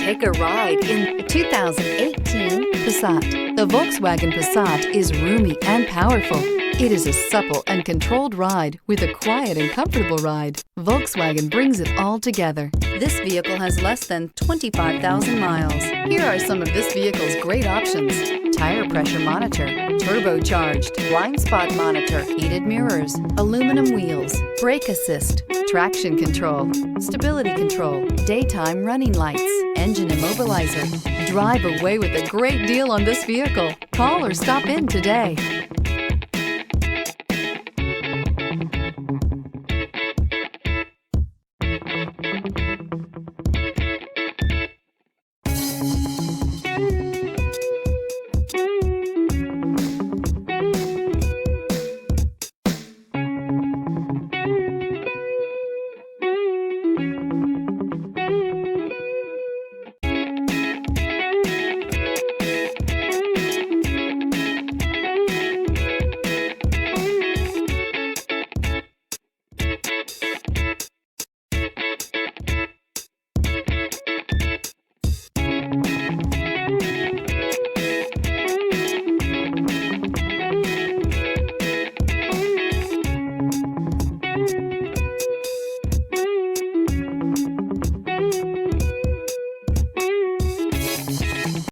Take a ride in the 2018 Passat. The Volkswagen Passat is roomy and powerful. It is a supple and controlled ride with a quiet and comfortable ride. Volkswagen brings it all together. This vehicle has less than 25,000 miles. Here are some of this vehicle's great options: tire pressure monitor, turbocharged, blind spot monitor, heated mirrors, aluminum wheels, brake assist, traction control, stability control, daytime running lights, engine immobilizer. Drive away with a great deal on this vehicle. Call or stop in today.